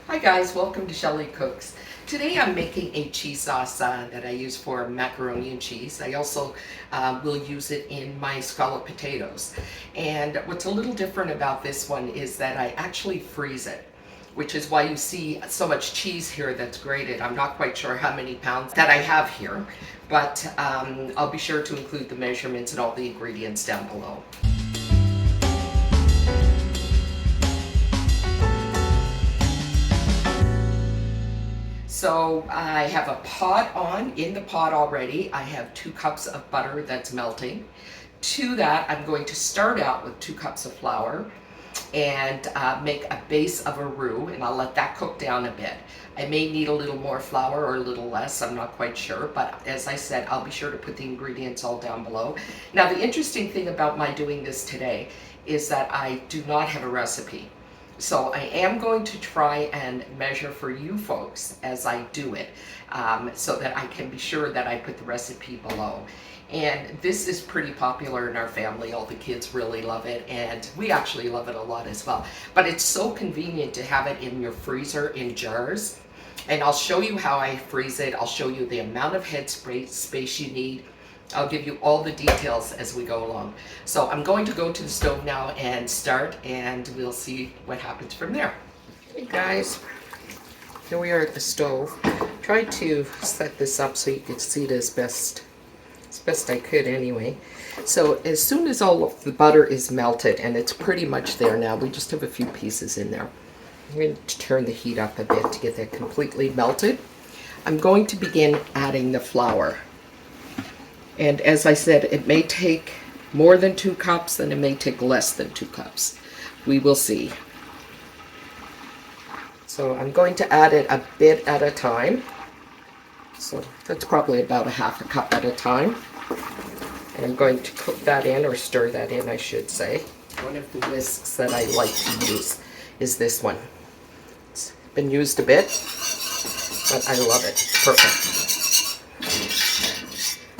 Hi guys, welcome to Shelly Cooks. Today I'm making a cheese sauce that I use for macaroni and cheese. I also will use it in my scalloped potatoes. And what's a little different about this one is that I actually freeze it, which is why you see so much cheese here that's grated. I'm not quite sure how many pounds that I have here, but I'll be sure to include the measurements and all the ingredients down below. So I have a pot on. In the pot already, I have 2 cups of butter that's melting. To that, I'm going to start out with 2 cups of flour and make a base of a roux, and I'll let that cook down a bit. I may need a little more flour or a little less, I'm not quite sure, but as I said, I'll be sure to put the ingredients all down below. Now, the interesting thing about my doing this today is that I do not have a recipe. So I am going to try and measure for you folks as I do it, so that I can be sure that I put the recipe below. And this is pretty popular in our family. All the kids really love it, and we actually love it a lot as well. But it's so convenient to have it in your freezer in jars. And I'll show you how I freeze it. I'll show you the amount of head space you need. I'll give you all the details as we go along. So I'm going to go to the stove now and start, and we'll see what happens from there. Hey guys, here we are at the stove. Tried to set this up so you could see it as best I could anyway. So as soon as all of the butter is melted, and it's pretty much there now, we just have a few pieces in there. I'm going to turn the heat up a bit to get that completely melted. I'm going to begin adding the flour. And as I said, it may take more than 2 cups and it may take less than 2 cups. We will see. So I'm going to add it a bit at a time. So that's probably about a half a cup at a time. And I'm going to cook that in, or stir that in, I should say. One of the whisks that I like to use is this one. It's been used a bit, but I love it. It's perfect.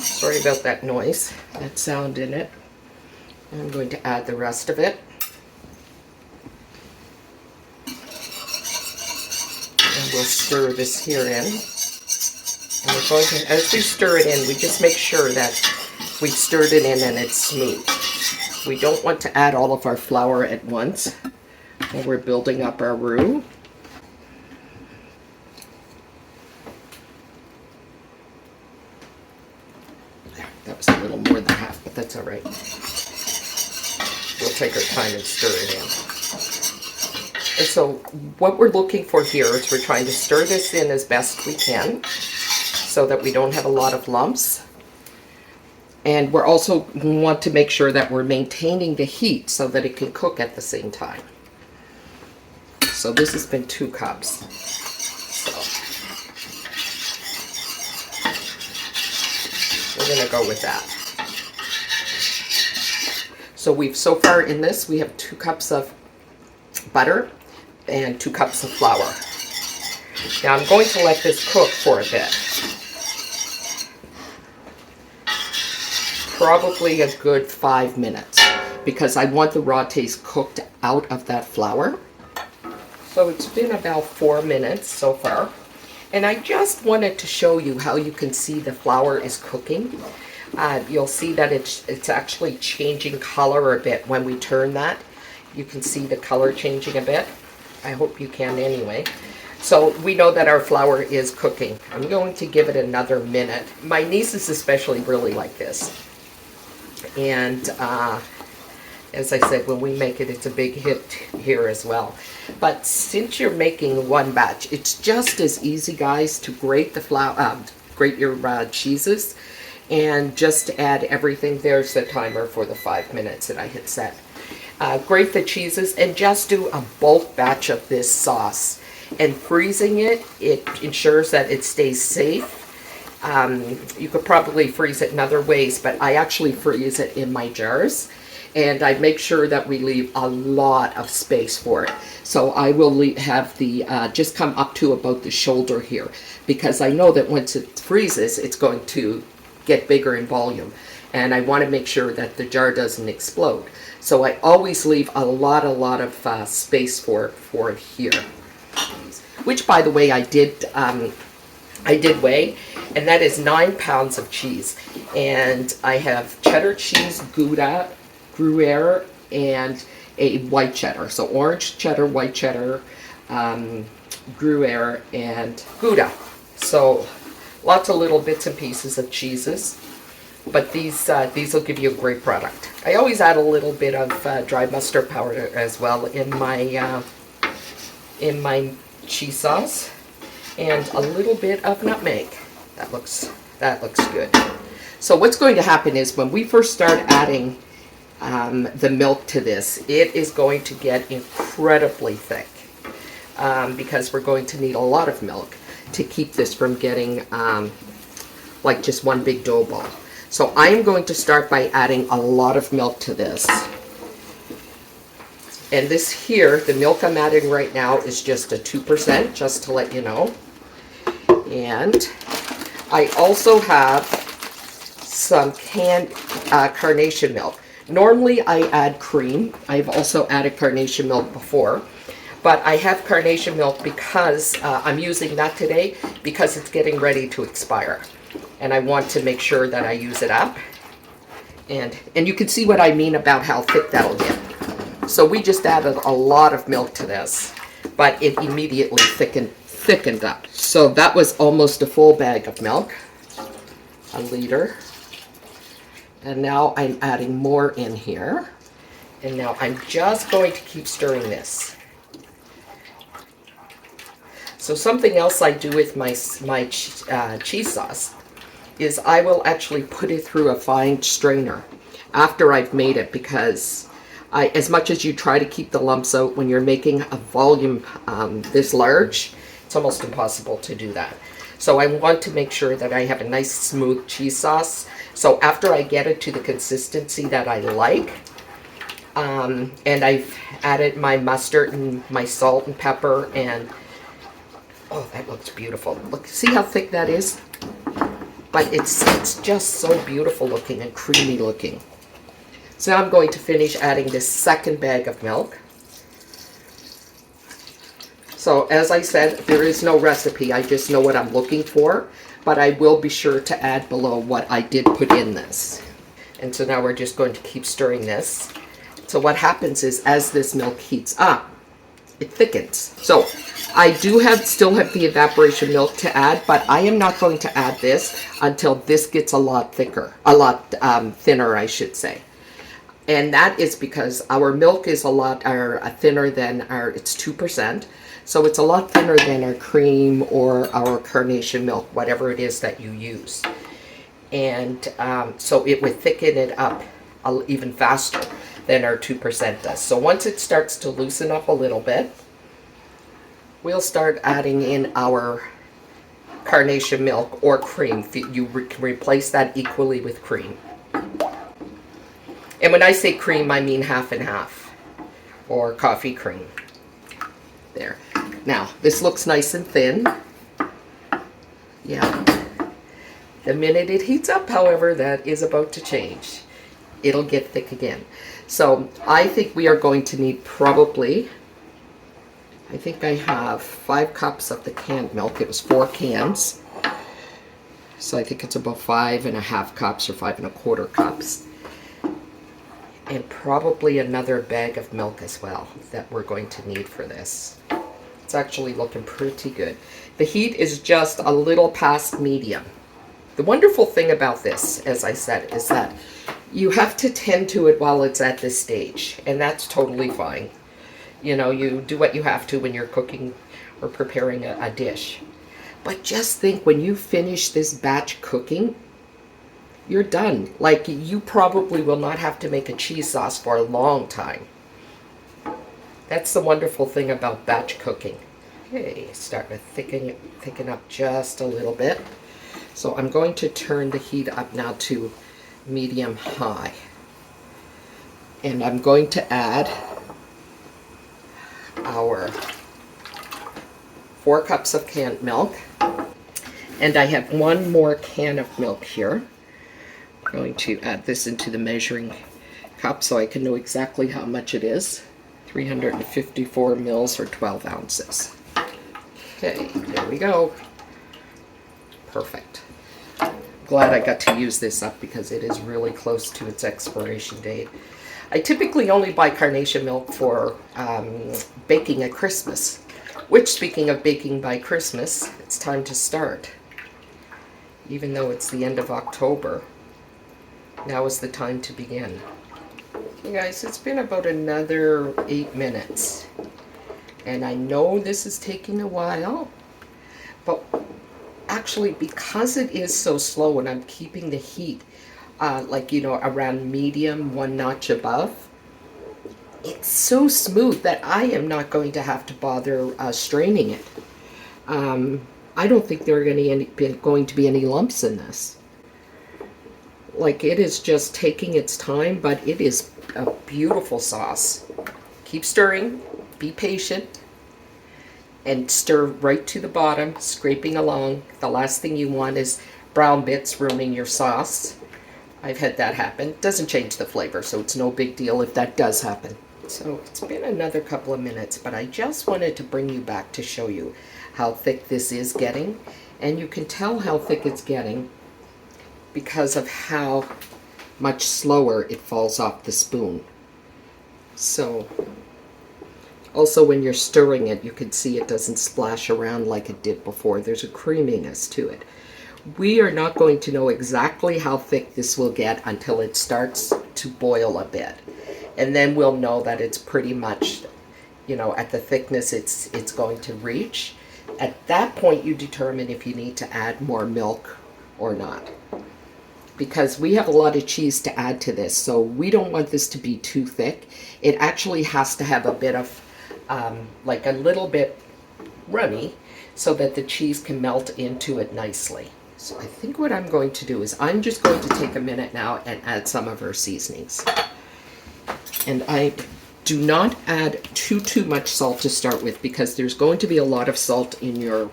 Sorry about that noise, that sound in it. I'm going to add the rest of it. And we'll stir this here in. And we're going to, as we stir it in, we just make sure that we've stirred it in and it's smooth. We don't want to add all of our flour at once when we're building up our roux. That was a little more than half, but that's all right. We'll take our time and stir it in. And so what we're looking for here is we're trying to stir this in as best we can so that we don't have a lot of lumps. And we're also want to make sure that we're maintaining the heat so that it can cook at the same time. So this has been 2 cups. We're going to go with that. So so far in this, we have 2 cups of butter and 2 cups of flour. Now I'm going to let this cook for a bit. Probably a good 5 minutes, because I want the raw taste cooked out of that flour. So it's been about 4 minutes so far. And I just wanted to show you how you can see the flour is cooking. You'll see that it's actually changing color a bit when we turn that. You can see the color changing a bit. I hope you can anyway. So we know that our flour is cooking. I'm going to give it another minute. My nieces especially really like this. And as I said, when we make it, it's a big hit here as well. But since you're making one batch, it's just as easy, guys, to grate the flour, grate your cheeses, and just add everything. There's the timer for the 5 minutes that I had set. Grate the cheeses and just do a bulk batch of this sauce. And freezing it ensures that it stays safe. You could probably freeze it in other ways, but I actually freeze it in my jars. And I make sure that we leave a lot of space for it. So I will have the, just come up to about the shoulder here, because I know that once it freezes, it's going to get bigger in volume. And I want to make sure that the jar doesn't explode. So I always leave a lot of space for it here. which by the way I did weigh, and that is 9 pounds of cheese. And I have cheddar cheese, Gouda, Gruyere, and a white cheddar. So orange cheddar, white cheddar, Gruyere, and Gouda. So lots of little bits and pieces of cheeses. But these will give you a great product. I always add a little bit of dry mustard powder as well in my cheese sauce, and a little bit of nutmeg. That looks good. So what's going to happen is when we first start adding the milk to this, it is going to get incredibly thick because we're going to need a lot of milk to keep this from getting like just one big dough ball. So I'm going to start by adding a lot of milk to this. And this here, the milk I'm adding right now is just a 2%, just to let you know. And I also have some canned carnation milk. Normally I add cream. I've also added carnation milk before. But I have carnation milk because I'm using that today because it's getting ready to expire. And I want to make sure that I use it up. And you can see what I mean about how thick that'll get. So we just added a lot of milk to this, but it immediately thickened up. So that was almost a full bag of milk, a liter. And now I'm adding more in here. And now I'm just going to keep stirring this. So something else I do with my cheese sauce is I will actually put it through a fine strainer after I've made it, because as much as you try to keep the lumps out when you're making a volume this large, it's almost impossible to do that. So I want to make sure that I have a nice smooth cheese sauce. So after I get it to the consistency that I like, and I've added my mustard and my salt and pepper, and oh, that looks beautiful. Look, see how thick that is? But it's just so beautiful looking and creamy looking. So now I'm going to finish adding this second bag of milk. So as I said, there is no recipe. I just know what I'm looking for, but I will be sure to add below what I did put in this. And so now we're just going to keep stirring this. So what happens is as this milk heats up, it thickens. So I do still have the evaporation milk to add, but I am not going to add this until this gets a lot thinner, I should say. And that is because our milk is a lot thinner than it's 2%. So it's a lot thinner than our cream or our carnation milk, whatever it is that you use. And so it would thicken it up even faster than our 2% does. So once it starts to loosen up a little bit, we'll start adding in our carnation milk or cream. You can replace that equally with cream. And when I say cream, I mean half and half, or coffee cream. There. Now, this looks nice and thin. Yeah. The minute it heats up, however, that is about to change. It'll get thick again. So I think we are going to need probably, I think I have 5 cups of the canned milk. It was 4 cans. So I think it's about 5.5 cups or 5.25 cups. And probably another bag of milk as well that we're going to need for this. It's actually looking pretty good. The heat is just a little past medium. The wonderful thing about this, as I said, is that you have to tend to it while it's at this stage, and that's totally fine. You know, you do what you have to when you're cooking or preparing a dish. But just think, when you finish this batch cooking, you're done. Like, you probably will not have to make a cheese sauce for a long time. That's the wonderful thing about batch cooking. Okay, start to thicken up just a little bit. So I'm going to turn the heat up now to medium high. And I'm going to add our 4 cups of canned milk. And I have 1 more can of milk here. I'm going to add this into the measuring cup so I can know exactly how much it is. 354 mils or 12 ounces. Okay, there we go. Perfect. Glad I got to use this up because it is really close to its expiration date. I typically only buy carnation milk for baking at Christmas, which, speaking of baking by Christmas, it's time to start. Even though it's the end of October, now is the time to begin. Okay guys, it's been about another 8 minutes. And I know this is taking a while, but actually because it is so slow and I'm keeping the heat like, you know, around medium, 1 notch above, it's so smooth that I am not going to have to bother straining it. I don't think there are going to be any lumps in this. Like, it is just taking its time, but it is a beautiful sauce. Keep stirring, be patient, and stir right to the bottom, scraping along. The last thing you want is brown bits ruining your sauce. I've had that happen. Doesn't change the flavor, so it's no big deal if that does happen. So it's been another couple of minutes, but I just wanted to bring you back to show you how thick this is getting. And you can tell how thick it's getting because of how much slower it falls off the spoon. So also when you're stirring it, you can see it doesn't splash around like it did before. There's a creaminess to it. We are not going to know exactly how thick this will get until it starts to boil a bit. And then we'll know that it's pretty much, you know, at the thickness it's going to reach. At that point, you determine if you need to add more milk or not. Because we have a lot of cheese to add to this, so we don't want this to be too thick. It actually has to have a bit of, like a little bit runny, so that the cheese can melt into it nicely. So I think what I'm going to do is I'm just going to take a minute now and add some of our seasonings. And I do not add too much salt to start with because there's going to be a lot of salt in your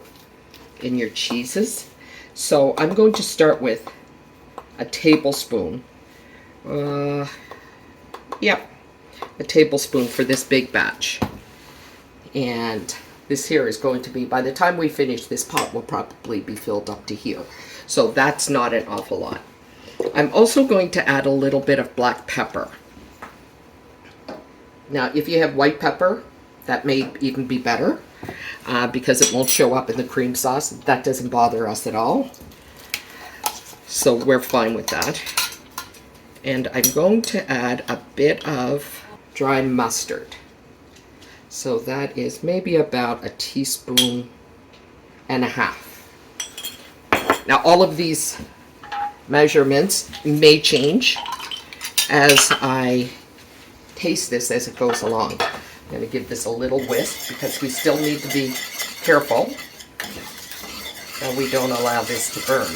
cheeses. So I'm going to start with a tablespoon. A tablespoon for this big batch. And this here is going to be, by the time we finish, this pot will probably be filled up to here. So that's not an awful lot. I'm also going to add a little bit of black pepper. Now, if you have white pepper, that may even be better because it won't show up in the cream sauce. That doesn't bother us at all. So we're fine with that. And I'm going to add a bit of dry mustard. So that is maybe about 1.5 teaspoons. Now all of these measurements may change as I taste this as it goes along. I'm going to give this a little whisk because we still need to be careful that we don't allow this to burn.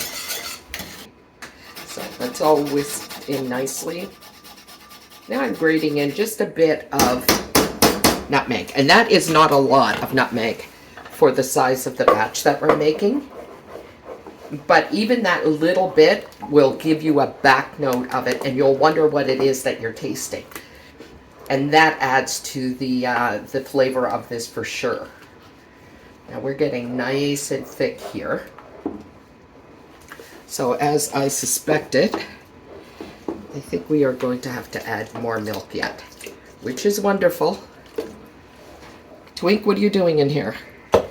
So that's all whisked in nicely. Now I'm grating in just a bit of nutmeg, and that is not a lot of nutmeg for the size of the batch that we're making, but even that little bit will give you a back note of it and you'll wonder what it is that you're tasting, and that adds to the flavor of this for sure. Now we're getting nice and thick here, so as I suspected, I think we are going to have to add more milk yet, which is wonderful. Twink, what are you doing in here? Oh,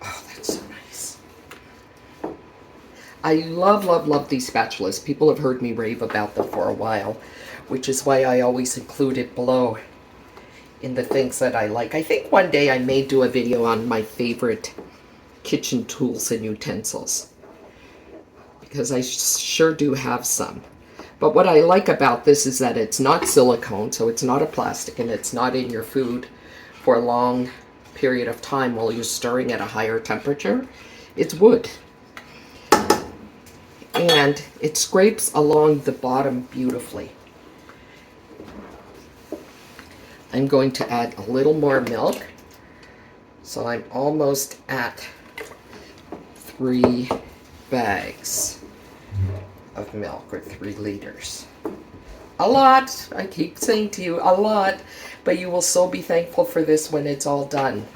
that's so nice. I love these spatulas. People have heard me rave about them for a while, which is why I always include it below in the things that I like. I think one day I may do a video on my favorite kitchen tools and utensils, because I sure do have some. But what I like about this is that it's not silicone, so it's not a plastic, and it's not in your food for a long period of time while you're stirring at a higher temperature. It's wood. And it scrapes along the bottom beautifully. I'm going to add a little more milk. So I'm almost at 3 bags of milk, or 3 liters. A lot. I keep saying to you, a lot. But you will so be thankful for this when it's all done.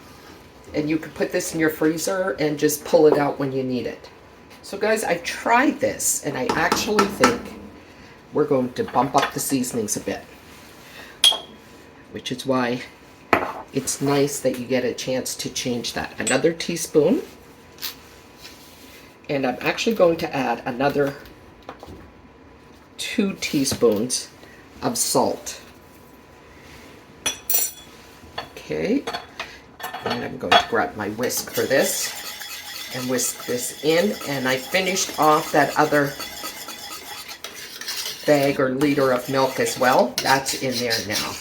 And you can put this in your freezer and just pull it out when you need it. So guys, I tried this and I actually think we're going to bump up the seasonings a bit. Which is why it's nice that you get a chance to change that. Another teaspoon. And I'm actually going to add another 2 teaspoons of salt. Okay. And I'm going to grab my whisk for this and whisk this in. And I finished off that other bag or liter of milk as well. That's in there now.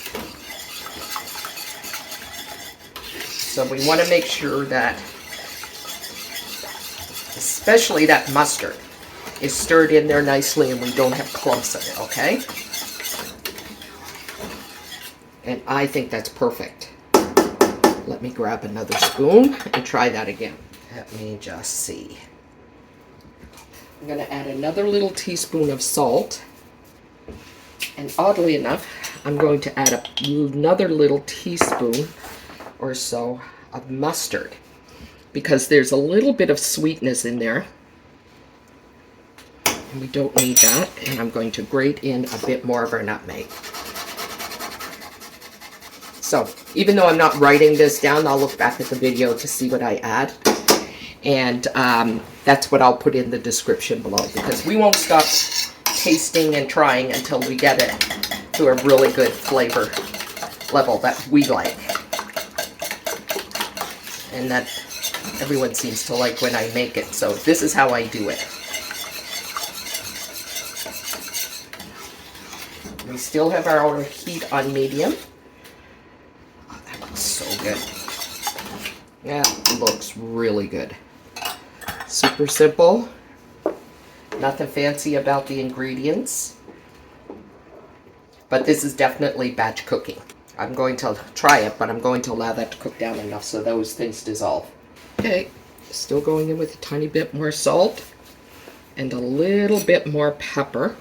So we want to make sure that, especially that mustard, is stirred in there nicely and we don't have clumps of it, okay? And I think that's perfect. Let me grab another spoon and try that again. Let me just see. I'm going to add another little teaspoon of salt. And oddly enough, I'm going to add another little teaspoon or so of mustard, because there's a little bit of sweetness in there and we don't need that. And I'm going to grate in a bit more of our nutmeg. So even though I'm not writing this down, I'll look back at the video to see what I add, and that's what I'll put in the description below, because we won't stop tasting and trying until we get it to a really good flavor level that we like. And that everyone seems to like when I make it. So this is how I do it. We still have our heat on medium. Oh, that looks so good. That looks really good. Super simple. Nothing fancy about the ingredients. But this is definitely batch cooking. I'm going to try it, but I'm going to allow that to cook down enough so those things dissolve. Okay, still going in with a tiny bit more salt and a little bit more pepper.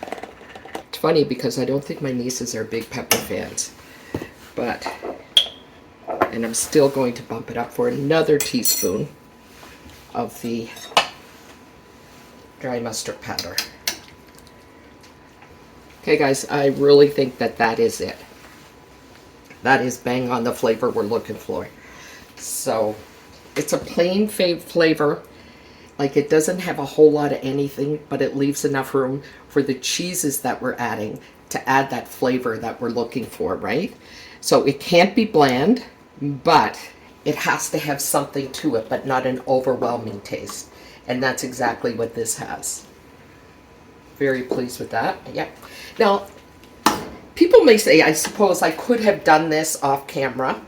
It's funny because I don't think my nieces are big pepper fans, and I'm still going to bump it up for another teaspoon of the dry mustard powder. Okay guys, I really think that that is it. That is bang on the flavor we're looking for. So it's a plain flavor. Like, it doesn't have a whole lot of anything, but it leaves enough room for the cheeses that we're adding to add that flavor that we're looking for, right? So it can't be bland, but it has to have something to it, but not an overwhelming taste. And that's exactly what this has. Very pleased with that. Yeah. Now, people may say, I suppose I could have done this off camera,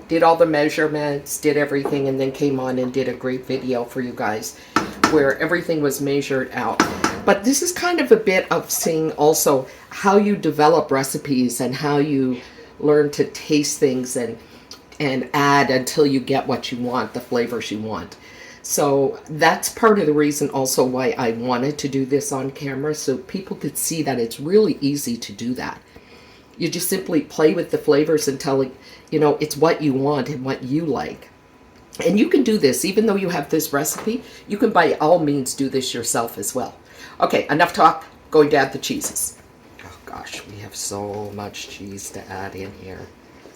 did all the measurements, did everything, and then came on and did a great video for you guys where everything was measured out. But this is kind of a bit of seeing also how you develop recipes and how you learn to taste things and add until you get what you want, the flavors you want. So that's part of the reason also why I wanted to do this on camera, so people could see that it's really easy to do that. You just simply play with the flavors until, you know, it's what you want and what you like. And you can do this, even though you have this recipe, you can by all means do this yourself as well. Okay, enough talk, going to add the cheeses. Oh gosh, we have so much cheese to add in here.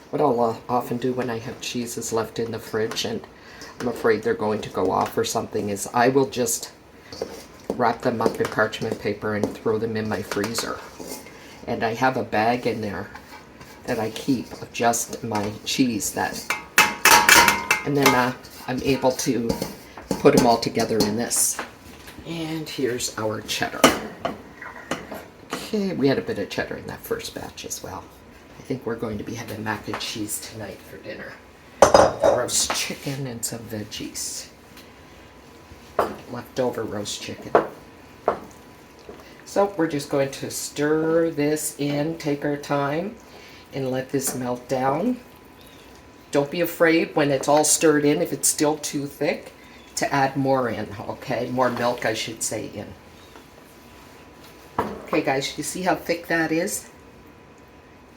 What I'll often do when I have cheeses left in the fridge and I'm afraid they're going to go off or something is I will just wrap them up in parchment paper and throw them in my freezer. And I have a bag in there that I keep of just my cheese and then I'm able to put them all together in this. And here's our cheddar. Okay, we had a bit of cheddar in that first batch as well. I think we're going to be having mac and cheese tonight for dinner. Roast chicken and some veggies. Leftover roast chicken. So we're just going to stir this in, take our time, and let this melt down. Don't be afraid when it's all stirred in, if it's still too thick, to add more in, okay? More milk, I should say, in. Okay guys, you see how thick that is?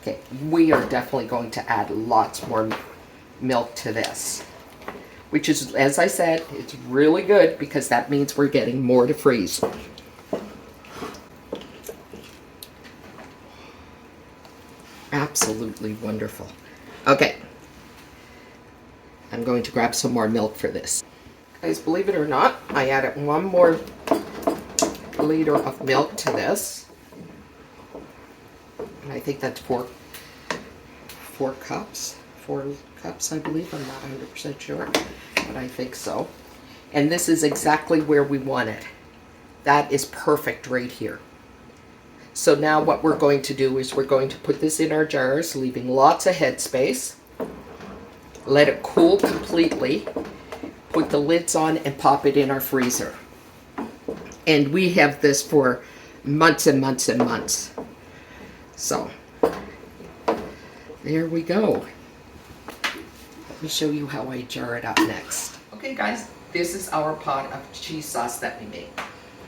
Okay, we are definitely going to add lots more milk to this, which is, as I said, it's really good because that means we're getting more to freeze. Absolutely wonderful. Okay, I'm going to grab some more milk for this. Guys, believe it or not, I added 1 more liter of milk to this. And I think that's 4 cups. 4 cups, I believe. I'm not 100% sure, but I think so. And this is exactly where we want it. That is perfect right here. So now what we're going to do is we're going to put this in our jars, leaving lots of headspace. Let it cool completely. Put the lids on and pop it in our freezer. And we have this for months and months and months. So, there we go. Let me show you how I jar it up next. Okay guys, this is our pot of cheese sauce that we made.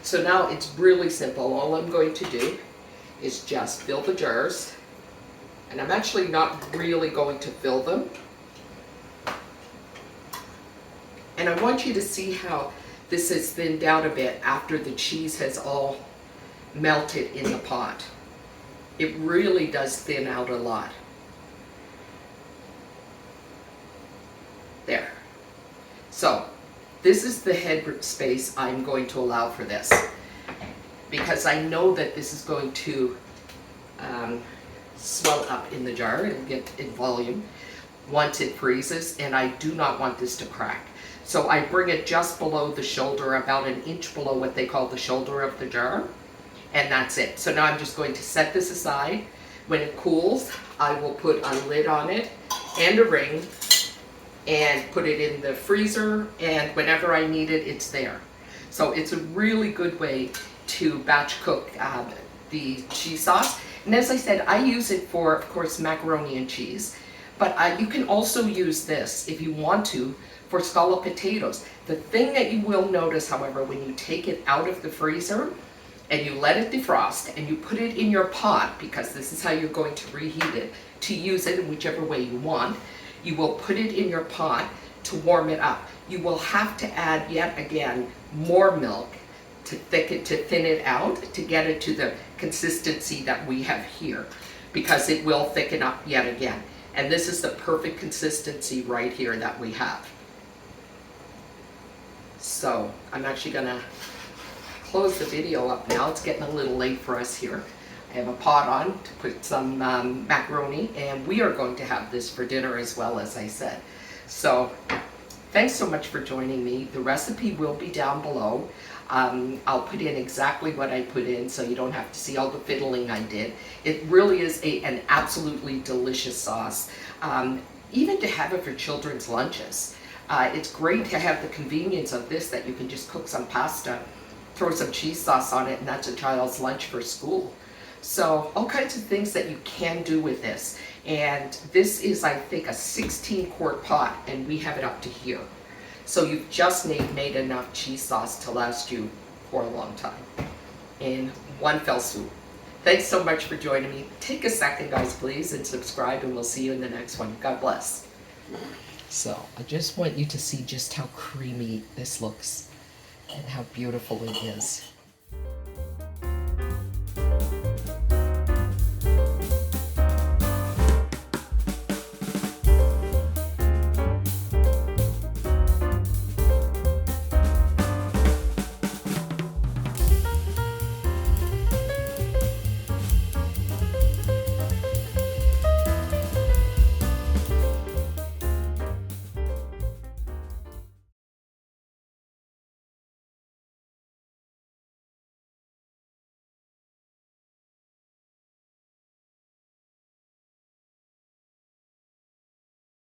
So now it's really simple. All I'm going to do is just fill the jars. And I'm actually not really going to fill them. And I want you to see how this has thinned out a bit after the cheese has all melted in the pot. It really does thin out a lot. There. So, this is the head space I'm going to allow for this. Because I know that this is going to swell up in the jar and get in volume once it freezes, and I do not want this to crack. So I bring it just below the shoulder, about 1 inch below what they call the shoulder of the jar, and that's it. So now I'm just going to set this aside. When it cools, I will put a lid on it and a ring and put it in the freezer, and whenever I need it, it's there. So it's a really good way to batch cook the cheese sauce. And as I said, I use it for, of course, macaroni and cheese, but you can also use this, if you want to, for scalloped potatoes. The thing that you will notice, however, when you take it out of the freezer and you let it defrost and you put it in your pot, because this is how you're going to reheat it, to use it in whichever way you want, you will put it in your pot to warm it up. You will have to add, yet again, more milk to thin it out, to get it to the consistency that we have here, because it will thicken up yet again. And this is the perfect consistency right here that we have. So I'm actually gonna close the video up now. It's getting a little late for us here. I have a pot on to put some macaroni, and we are going to have this for dinner as well, as I said. So thanks so much for joining me. The recipe will be down below. I'll put in exactly what I put in so you don't have to see all the fiddling I did. It really is an absolutely delicious sauce, even to have it for children's lunches. It's great to have the convenience of this, that you can just cook some pasta, throw some cheese sauce on it, and that's a child's lunch for school. So all kinds of things that you can do with this. And this is, I think, a 16-quart pot, and we have it up to here. So you've just made enough cheese sauce to last you for a long time in one fell swoop. Thanks so much for joining me. Take a second, guys, please, and subscribe, and we'll see you in the next one. God bless. So I just want you to see just how creamy this looks and how beautiful it is.